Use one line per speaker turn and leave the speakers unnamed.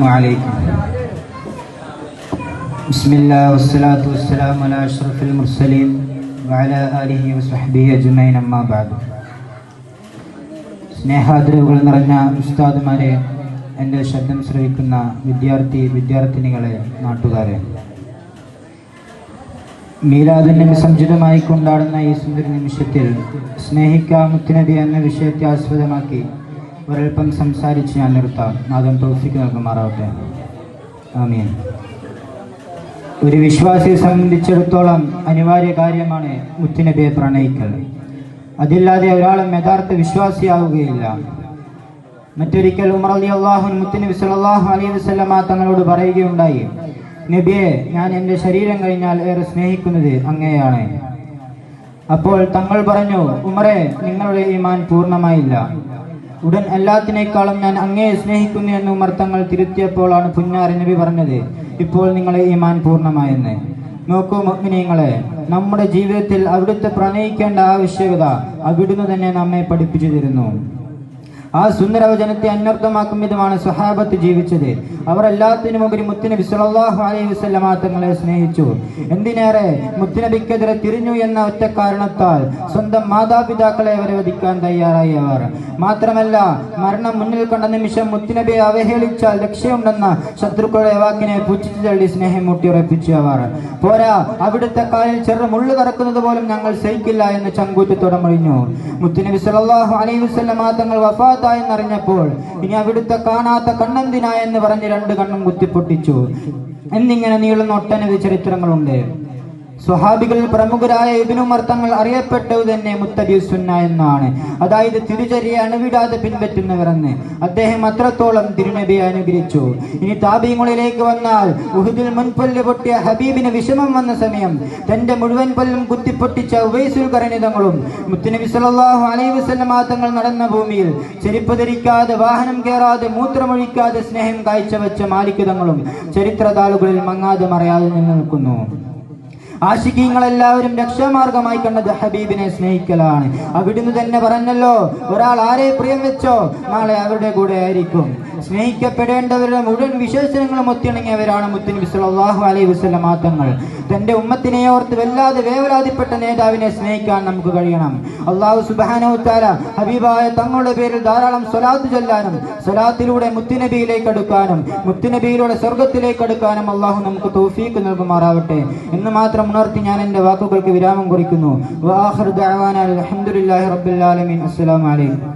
عليكم. بسم الله والصلاة والسلام على أشرف المرسلين وعلى آله وصحبه أجمعين أما بعد. സ്നേഹാദരവുകൾ നിറഞ്ഞ ഉസ്താദുമാരെ, എൻ്റെ ശബ്ദം ശ്രവിക്കുന്ന വിദ്യാർത്ഥിനികളെ, നാട്ടുകാരെ, മീലാദുൻ നബി സംജിതമായി കൊണ്ടാടുന്ന ഈ സുന്ദര നിമിഷത്തിൽ സ്നേഹിക്കാം മുത്തുനബി എന്ന വിഷയത്തെ ആസ്പദമാക്കി ഒരൽപ്പം സംസാരിച്ച് ഞാൻ നിർത്താം. നാദം തൗഫീഖ് നൽകുമാറാവട്ടെ. ആമീൻ. ഒരു വിശ്വാസിയെ സംബന്ധിച്ചിടത്തോളം അനിവാര്യ കാര്യമാണ് മുത്തുനബിയെ പ്രണയിക്കൽ. അതില്ലാതെ ഒരാളും യഥാർത്ഥ വിശ്വാസിയാവുകയില്ല. മറ്റൊരിക്കൽ ഉമർ റളിയല്ലാഹു അൻഹു മുത്തുനബി സല്ലല്ലാഹു അലൈഹി വസല്ലമ തങ്ങളോട് പറയുകയുണ്ടായി, നബിയെ, ഞാൻ എൻ്റെ ശരീരം കഴിഞ്ഞാൽ ഏറെ സ്നേഹിക്കുന്നത് അങ്ങയെയാണ്. അപ്പോൾ തങ്ങൾ പറഞ്ഞു, ഉമറെ, നിങ്ങളുടെ ഈമാൻ പൂർണ്ണമായില്ല. ഉടൻ എല്ലാത്തിനേക്കാളും ഞാൻ അങ്ങയെ സ്നേഹിക്കുന്നു എന്ന് ഉമർ തങ്ങൾ തിരുത്തിയപ്പോഴാണ് പുന്നാര നബി പറഞ്ഞത്, ഇപ്പോൾ നിങ്ങളെ ഈമാൻ പൂർണ്ണമായെന്ന്. നോക്കൂ മുഅ്മിനീങ്ങളെ, നമ്മുടെ ജീവിതത്തിൽ അവിടുത്തെ പ്രണയിക്കേണ്ട ആവശ്യകത അവിടുന്ന് തന്നെ നമ്മെ പഠിപ്പിച്ചു തരുന്നു. ആ സുന്ദരവചനത്തെ അന്വർത്ഥമാക്കും വിധമാണ് സ്വഹാബത്ത് ജീവിച്ചത്. അവർ എല്ലാത്തിനുമുപരി മുത്തുനബി സല്ലല്ലാഹു അലൈഹി വസല്ലമ തങ്ങളെ സ്നേഹിച്ചു. എന്തിനേറെ, മുത്തുനബിക്കെതിരെ തിരിഞ്ഞു എന്ന ഒറ്റ കാരണത്താൽ സ്വന്തം മാതാപിതാക്കളെ വരെ വധിക്കാൻ തയ്യാറായി അവർ. മാത്രമല്ല, മരണം മുന്നിൽ കണ്ട നിമിഷം മുത്തുനബിയെ അവഹേളിച്ചാൽ രക്ഷയുണ്ടെന്ന ശത്രുക്കളുടെ വാക്കിനെ പുച്ഛിച്ചു തള്ളി സ്നേഹം മുട്ടിയുറപ്പിച്ചു അവർ. പോരാ, അവിടുത്തെ കാലിൽ ചെറു മുള്ളു കറക്കുന്നത് പോലും ഞങ്ങൾ സഹിക്കില്ല എന്ന് ചങ്കൂറ്റത്തോടെ മൊഴിഞ്ഞു. മുത്തുനബി സല്ലല്ലാഹു അലൈഹി വസല്ലമ തങ്ങൾ എന്നറിഞ്ഞപ്പോൾ ഇനി അവിടുത്തെ കാണാത്ത കണ്ണെന്തിനാ എന്ന് പറഞ്ഞ് രണ്ട് കണ്ണും കുത്തിപ്പൊട്ടിച്ചു. എന്നിങ്ങനെ നീളുന്ന ഒട്ടനവധി ചരിത്രങ്ങളുണ്ട്. സ്വഹാബികളിൽ പ്രമുഖരായ ഇബ്നു ഉമർ തങ്ങൾ അറിയപ്പെട്ടത് തന്നെ മുത്തബിഉ സുന്ന എന്നാണ്. അതായത് തിരുചര്യയെ അണുവിടാതെ പിൻപറ്റുന്നവരെന്ന്. അദ്ദേഹം അത്രത്തോളം തിരുനബിയെ അനുഗ്രഹിച്ചു. ഇനി താബീങ്ങളിലേക്ക് വന്നാൽ, ഉഹുദിൽ മുൻപല്ല് പൊട്ടിയ ഹബീബിന് വിഷമം വന്ന സമയം തന്റെ മുഴുവൻ പല്ലും കുത്തിപ്പൊട്ടിച്ച ഉവൈസുൽ ഖറനി തങ്ങളും മുത്തുനബി സല്ലല്ലാഹു അലൈഹി വസല്ലമ തങ്ങൾ നടന്ന ഭൂമിയിൽ ചെരുപ്പ് ധരിക്കാതെ, വാഹനം കയറാതെ, മൂത്രമൊഴിക്കാതെ സ്നേഹം കാഴ്ചവെച്ച മാലിക് തങ്ങളും ചരിത്രതാളുകളിൽ മങ്ങാതെ മറയാതെ നിലനിൽക്കുന്നു. ആശിഖീങ്ങളെല്ലാവരും രക്ഷാമാർഗമായി കണ്ടത് ഹബീബിനെ സ്നേഹിക്കലാണ്. അവിടുന്ന് തന്നെ പറഞ്ഞല്ലോ, ഒരാൾ ആരെ പ്രിയം വെച്ചോ നാളെ അവരുടെ കൂടെ ആയിരിക്കും. സ്നേഹിക്കപ്പെടേണ്ടവരുടെ മുഴുവൻ വിശേഷണങ്ങളും ഒത്തിണങ്ങിയവരാണ് മുത്തുനബി സല്ലല്ലാഹു അലൈഹി വസല്ലമ തങ്ങൾ. തന്റെ ഉമ്മത്തിനെ ഓർത്ത് വല്ലാതെ വേവലാതിപ്പെട്ട നേതാവിനെ സ്നേഹിക്കാൻ നമുക്ക് കഴിയണം. അല്ലാഹു സുബ്ഹാനഹു വ തആല ഹബീബായ തങ്ങളുടെ പേരിൽ ധാരാളം സ്വലാത്ത് ചൊല്ലാനും സ്വലാത്തിലൂടെ മുത്തുനബിയിലേക്ക് അടുക്കാനും മുത്തുനബിയിലൂടെ സ്വർഗ്ഗത്തിലേക്ക് അടുക്കാനും അല്ലാഹു നമുക്ക് തൗഫീഖ് നൽകുമാറാവട്ടെ എന്ന് മാത്രം ഉണർത്തി ഞാൻ എൻ്റെ വാക്കുകൾക്ക് വിരാമം കുറിക്കുന്നു. വആഖിറു ദഅവാനാ അൽഹംദുലില്ലാഹി റബ്ബിൽ ആലമീൻ. അസ്സലാമു അലൈക്കും.